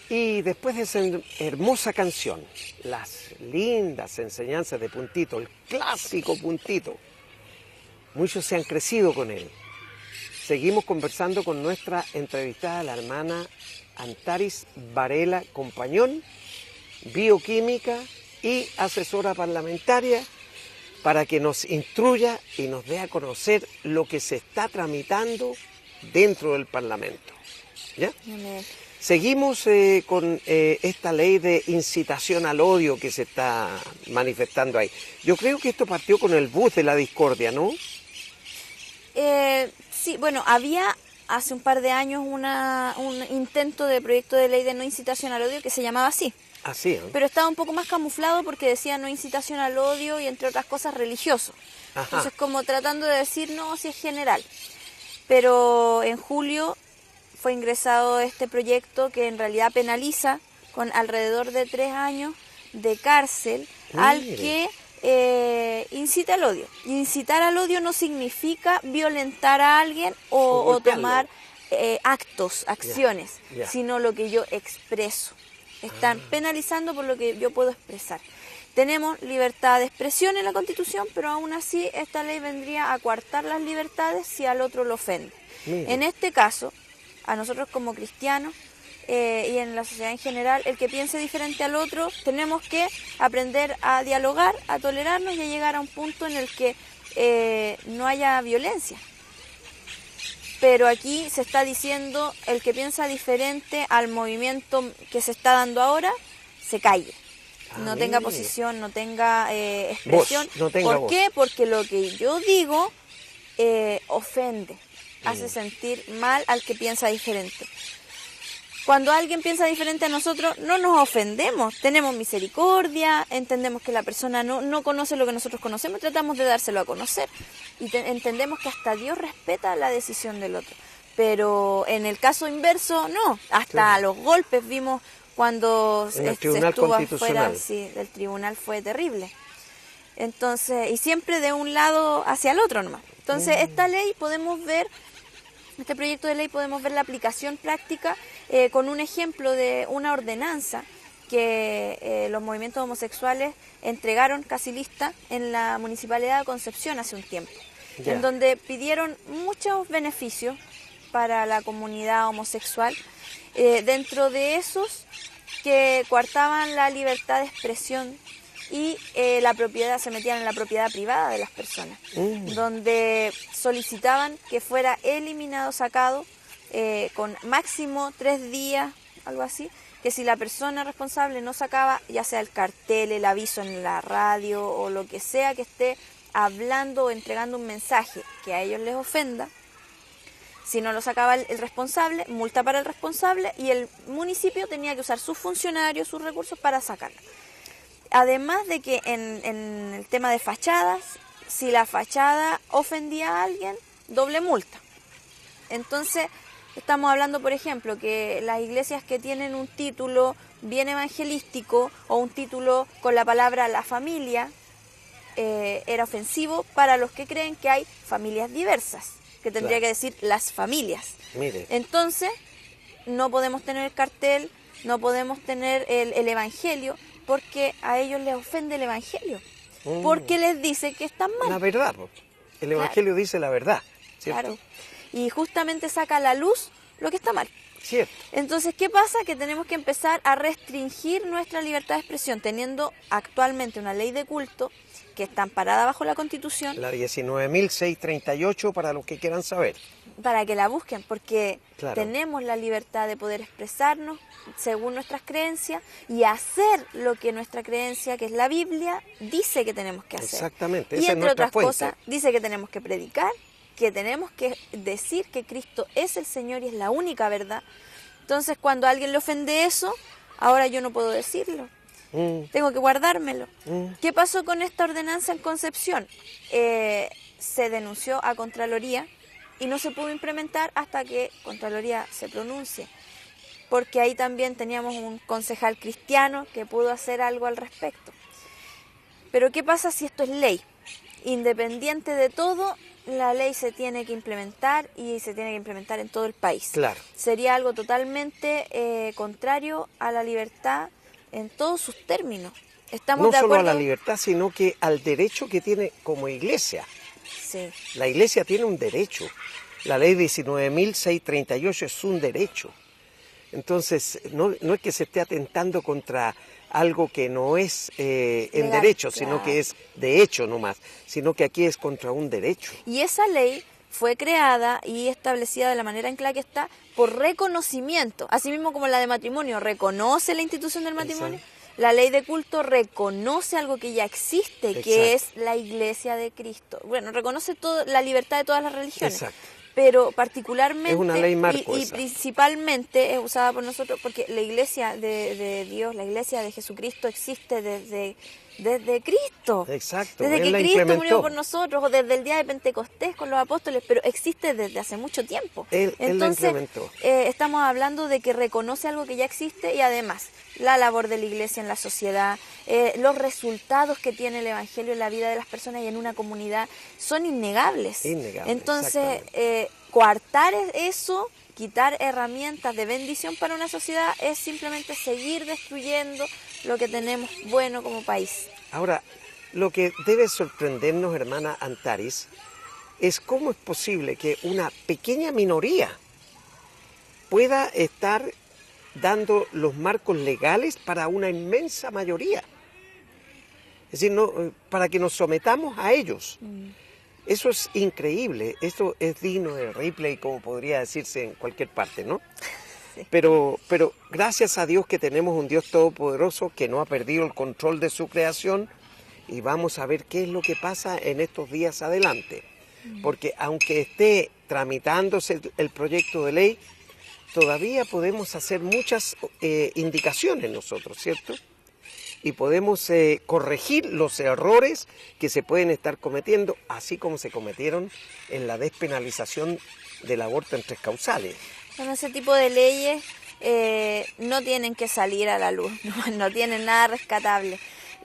Y después de esa hermosa canción, las lindas enseñanzas de Puntito, el clásico Puntito, muchos se han crecido con él. Seguimos conversando con nuestra entrevistada, la hermana Antaris Varela Compañón, bioquímica y asesora parlamentaria, para que nos instruya y nos dé a conocer lo que se está tramitando dentro del Parlamento. ¿Ya? Amén. Seguimos con esta ley de incitación al odio que se está manifestando ahí. Yo creo que esto partió con el bus de la discordia, ¿no? Sí, bueno, había hace un par de años un intento de proyecto de ley de no incitación al odio que se llamaba así. Así, ¿eh? Pero estaba un poco más camuflado porque decía no incitación al odio y entre otras cosas religioso. Ajá. Entonces como tratando de decir no, si es general. Pero en julio fue ingresado este proyecto que en realidad penaliza con alrededor de 3 años de cárcel al que incita al odio. Incitar al odio no significa violentar a alguien o tomar acciones, sino lo que yo expreso. Están penalizando por lo que yo puedo expresar. Tenemos libertad de expresión en la Constitución, pero aún así esta ley vendría a coartar las libertades si al otro lo ofende. En este caso, a nosotros como cristianos y en la sociedad en general, el que piense diferente al otro, tenemos que aprender a dialogar, a tolerarnos y a llegar a un punto en el que no haya violencia. Pero aquí se está diciendo el que piensa diferente al movimiento que se está dando ahora, se calle. No tenga posición, no tenga expresión. Voz, no tenga ¿Por qué? Porque lo que yo digo ofende, hace sentir mal al que piensa diferente. Cuando alguien piensa diferente a nosotros, no nos ofendemos, tenemos misericordia, entendemos que la persona no conoce lo que nosotros conocemos, tratamos de dárselo a conocer y entendemos que hasta Dios respeta la decisión del otro. Pero en el caso inverso, no, hasta los golpes vimos cuando se estuvo afuera del tribunal, fue terrible. Entonces, y siempre de un lado hacia el otro nomás. Entonces, esta ley podemos ver, este proyecto de ley podemos ver la aplicación práctica con un ejemplo de una ordenanza que los movimientos homosexuales entregaron casi lista en la Municipalidad de Concepción hace un tiempo, en donde pidieron muchos beneficios para la comunidad homosexual, dentro de esos que coartaban la libertad de expresión y la propiedad, se metían en la propiedad privada de las personas, donde solicitaban que fuera eliminado, sacado, con máximo 3 días, algo así, que si la persona responsable no sacaba, ya sea el cartel, el aviso en la radio o lo que sea que esté hablando o entregando un mensaje que a ellos les ofenda, si no lo sacaba el responsable, multa para el responsable y el municipio tenía que usar sus funcionarios, sus recursos para sacarlo. Además de que en el tema de fachadas, si la fachada ofendía a alguien, doble multa. Entonces, estamos hablando, por ejemplo, que las iglesias que tienen un título bien evangelístico o un título con la palabra la familia, era ofensivo para los que creen que hay familias diversas, que tendría que decir las familias. Mire. Entonces, no podemos tener el cartel, no podemos tener el evangelio, porque a ellos les ofende el evangelio, porque les dice que están mal. La verdad, el evangelio dice la verdad, ¿cierto? Claro, y justamente saca a la luz lo que está mal. Cierto. Entonces, ¿qué pasa? Que tenemos que empezar a restringir nuestra libertad de expresión, teniendo actualmente una ley de culto que está amparada bajo la Constitución. La 19.638 para los que quieran saber. Para que la busquen, porque tenemos la libertad de poder expresarnos según nuestras creencias y hacer lo que nuestra creencia, que es la Biblia, dice que tenemos que hacer. Exactamente, y esa entre es otras fuente. cosas, dice que tenemos que predicar, que tenemos que decir que Cristo es el Señor y es la única verdad. Entonces, cuando a alguien le ofende eso, ahora yo no puedo decirlo. Tengo que guardármelo. ¿Qué pasó con esta ordenanza en Concepción? Se denunció a Contraloría y no se pudo implementar hasta que Contraloría se pronuncie, porque ahí también teníamos un concejal cristiano que pudo hacer algo al respecto. Pero ¿qué pasa si esto es ley? Independiente de todo, la ley se tiene que implementar y se tiene que implementar en todo el país. Claro. Sería algo totalmente contrario a la libertad en todos sus términos. ¿Estamos No de solo a acuerdo? la libertad, sino que al derecho que tiene como iglesia. Sí. La iglesia tiene un derecho. La ley 19.638 es un derecho. Entonces, no es que se esté atentando contra algo que no es en Legal, derecho, claro. sino que es de hecho nomás, sino que aquí es contra un derecho. Y esa ley fue creada y establecida de la manera en la que está por reconocimiento, así mismo como la de matrimonio reconoce la institución del matrimonio. Exacto. La ley de culto reconoce algo que ya existe, que Exacto. es la Iglesia de Cristo. Bueno, reconoce la libertad de todas las religiones. Exacto. Pero particularmente Es una ley marco y esa. principalmente es usada por nosotros porque la Iglesia de Dios, la Iglesia de Jesucristo existe desde Cristo. Exacto, Desde Él que la Cristo murió implementó. por nosotros o desde el día de Pentecostés con los apóstoles, pero existe desde hace mucho tiempo. Él la Entonces, implementó. estamos hablando de que reconoce algo que ya existe y además la labor de la Iglesia en la sociedad, los resultados que tiene el Evangelio en la vida de las personas y en una comunidad son innegables. Innegable, Entonces, exactamente. coartar eso, quitar herramientas de bendición para una sociedad es simplemente seguir destruyendo lo que tenemos bueno como país. Ahora, lo que debe sorprendernos, hermana Antares, es cómo es posible que una pequeña minoría pueda estar dando los marcos legales para una inmensa mayoría. Es decir, para que nos sometamos a ellos. Eso es increíble, esto es digno de replay, como podría decirse en cualquier parte, ¿no? Sí. Pero gracias a Dios que tenemos un Dios todopoderoso que no ha perdido el control de su creación y vamos a ver qué es lo que pasa en estos días adelante. Porque aunque esté tramitándose el proyecto de ley, todavía podemos hacer muchas indicaciones nosotros, ¿cierto? Y podemos corregir los errores que se pueden estar cometiendo, así como se cometieron en la despenalización del aborto en 3 causales. Bueno, ese tipo de leyes no tienen que salir a la luz, no tienen nada rescatable.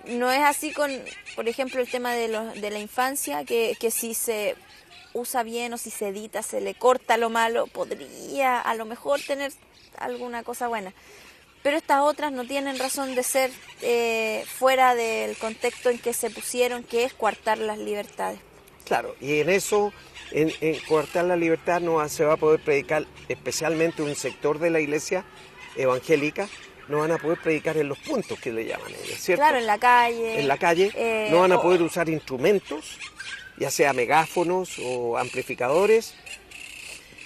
No es así con, por ejemplo, el tema de la infancia, que si se usa bien o si se edita, se le corta lo malo, podría a lo mejor tener alguna cosa buena. Pero estas otras no tienen razón de ser fuera del contexto en que se pusieron, que es coartar las libertades. Claro, y en eso, en coartar la libertad, no se va a poder predicar, especialmente un sector de la iglesia evangélica, no van a poder predicar en los puntos que le llaman ellos, ¿cierto? Claro, en la calle. En la calle, no van a poder usar instrumentos, ya sea megáfonos o amplificadores,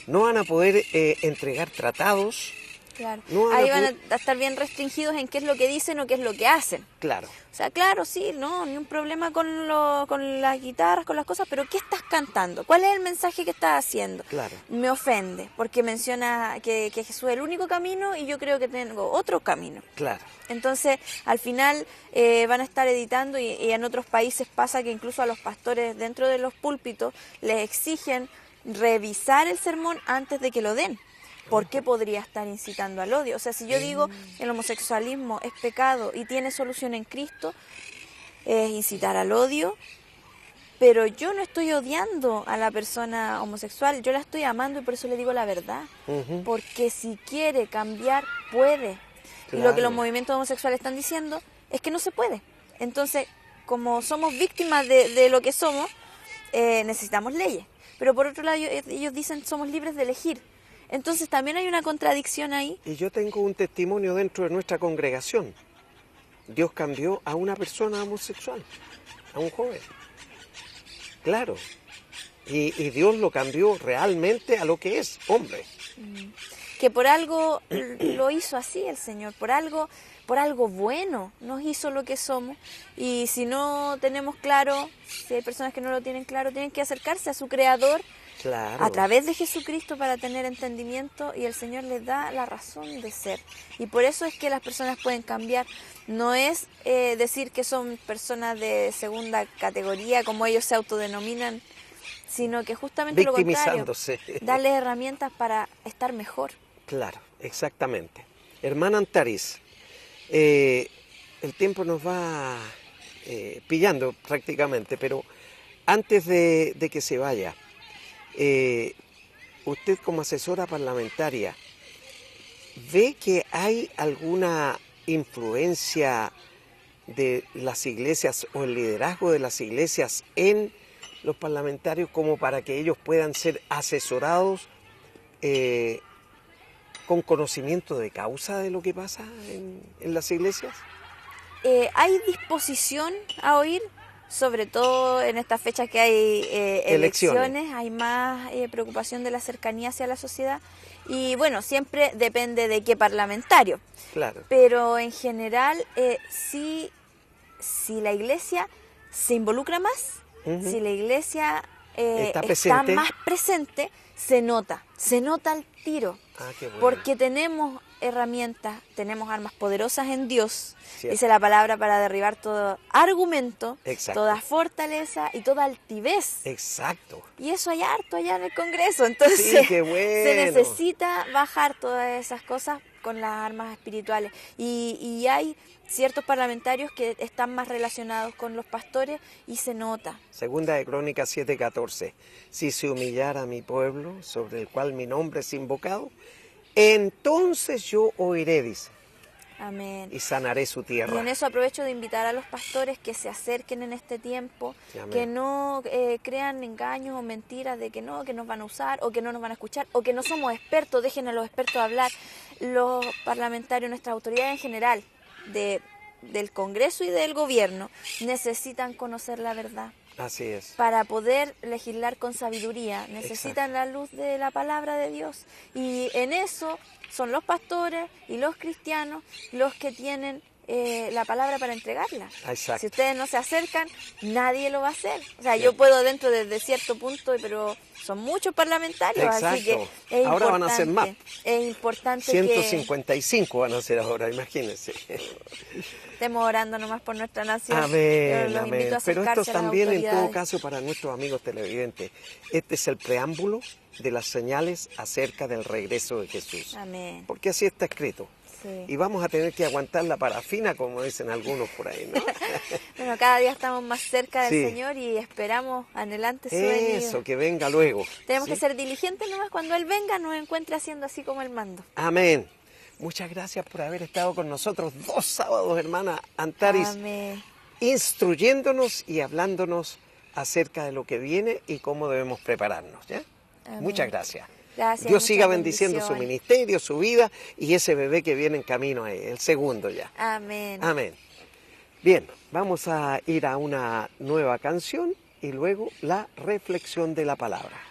no van a poder entregar tratados. Claro. No van Ahí a van a estar bien restringidos en qué es lo que dicen o qué es lo que hacen. Claro. O sea, claro, sí, no, ni un problema con las guitarras, con las cosas, pero ¿qué estás cantando? ¿Cuál es el mensaje que estás haciendo? Claro. Me ofende, porque menciona que Jesús es el único camino y yo creo que tengo otro camino. Claro. Entonces, al final van a estar editando y en otros países pasa que incluso a los pastores dentro de los púlpitos les exigen revisar el sermón antes de que lo den. ¿Por qué podría estar incitando al odio? O sea, si yo digo el homosexualismo es pecado y tiene solución en Cristo, es incitar al odio, pero yo no estoy odiando a la persona homosexual, yo la estoy amando y por eso le digo la verdad. Porque si quiere cambiar, puede. Y lo que los movimientos homosexuales están diciendo es que no se puede. Entonces, como somos víctimas de lo que somos, necesitamos leyes. Pero por otro lado, ellos dicen somos libres de elegir. Entonces también hay una contradicción ahí. Y yo tengo un testimonio dentro de nuestra congregación. Dios cambió a una persona homosexual, a un joven. Claro. Y Dios lo cambió realmente a lo que es, hombre. Que por algo lo hizo así el Señor, por algo bueno nos hizo lo que somos. Y si no tenemos claro, si hay personas que no lo tienen claro, tienen que acercarse a su Creador. Claro. A través de Jesucristo para tener entendimiento y el Señor les da la razón de ser. Y por eso es que las personas pueden cambiar. No es decir que son personas de segunda categoría como ellos se autodenominan, sino que justamente lo contrario, darles herramientas para estar mejor. Claro, exactamente. Hermana Antares, el tiempo nos va pillando prácticamente, pero antes de que se vaya, Usted como asesora parlamentaria, ¿ve que hay alguna influencia de las iglesias o el liderazgo de las iglesias en los parlamentarios como para que ellos puedan ser asesorados con conocimiento de causa de lo que pasa en las iglesias? Hay disposición a oír, sobre todo en estas fechas que hay elecciones, hay más preocupación de la cercanía hacia la sociedad y bueno, siempre depende de qué parlamentario. Claro. Pero en general, sí, si la iglesia se involucra más, si la iglesia está más presente, se nota al tiro. Ah, qué bueno. Porque tenemos herramientas, tenemos armas poderosas en Dios, Cierto. dice la palabra, para derribar todo argumento, Exacto. toda fortaleza y toda altivez. Exacto. Y eso hay harto allá en el Congreso, entonces Sí, qué bueno. se necesita bajar todas esas cosas con las armas espirituales. Y hay ciertos parlamentarios que están más relacionados con los pastores y se nota. Segunda de Crónicas 7:14. Si se humillara mi pueblo, sobre el cual mi nombre es invocado, entonces yo oiré, dice. Amén. Y sanaré su tierra. Y en eso aprovecho de invitar a los pastores que se acerquen en este tiempo, Amén. que no crean engaños o mentiras de que nos van a usar o que no nos van a escuchar o que no somos expertos, dejen a los expertos hablar. Los parlamentarios, nuestras autoridades en general, del Congreso y del Gobierno, necesitan conocer la verdad. Así es. Para poder legislar con sabiduría, necesitan Exacto. la luz de la palabra de Dios. Y en eso son los pastores y los cristianos los que tienen la palabra para entregarla. Exacto. Si ustedes no se acercan, nadie lo va a hacer. O sea, yo puedo dentro desde cierto punto, pero son muchos parlamentarios, Exacto. así que es ahora importante. van a ser más. Es importante 155 van a ser ahora, imagínense. estemos orando nomás por nuestra nación. Amén, Los amén. invito a Pero acercarse esto a las también en todo autoridades. caso para nuestros amigos televidentes. Este es el preámbulo de las señales acerca del regreso de Jesús. Amén. Porque así está escrito. Sí. Y vamos a tener que aguantar la parafina, como dicen algunos por ahí, ¿no? Bueno, cada día estamos más cerca del Sí. Señor y esperamos anhelante su venida. Eso, que venga luego. Tenemos ¿sí? que ser diligentes nomás cuando Él venga, nos encuentre haciendo así como Él manda. Amén. Muchas gracias por haber estado con nosotros 2 sábados, hermana Antaris, Amén. instruyéndonos y hablándonos acerca de lo que viene y cómo debemos prepararnos, ¿ya? Amén. Muchas gracias. Gracias. Dios siga muchas bendiciendo su bendiciones. ministerio, su vida y ese bebé que viene en camino ahí, el segundo ya. Amén. Amén. Bien, vamos a ir a una nueva canción y luego la reflexión de la palabra.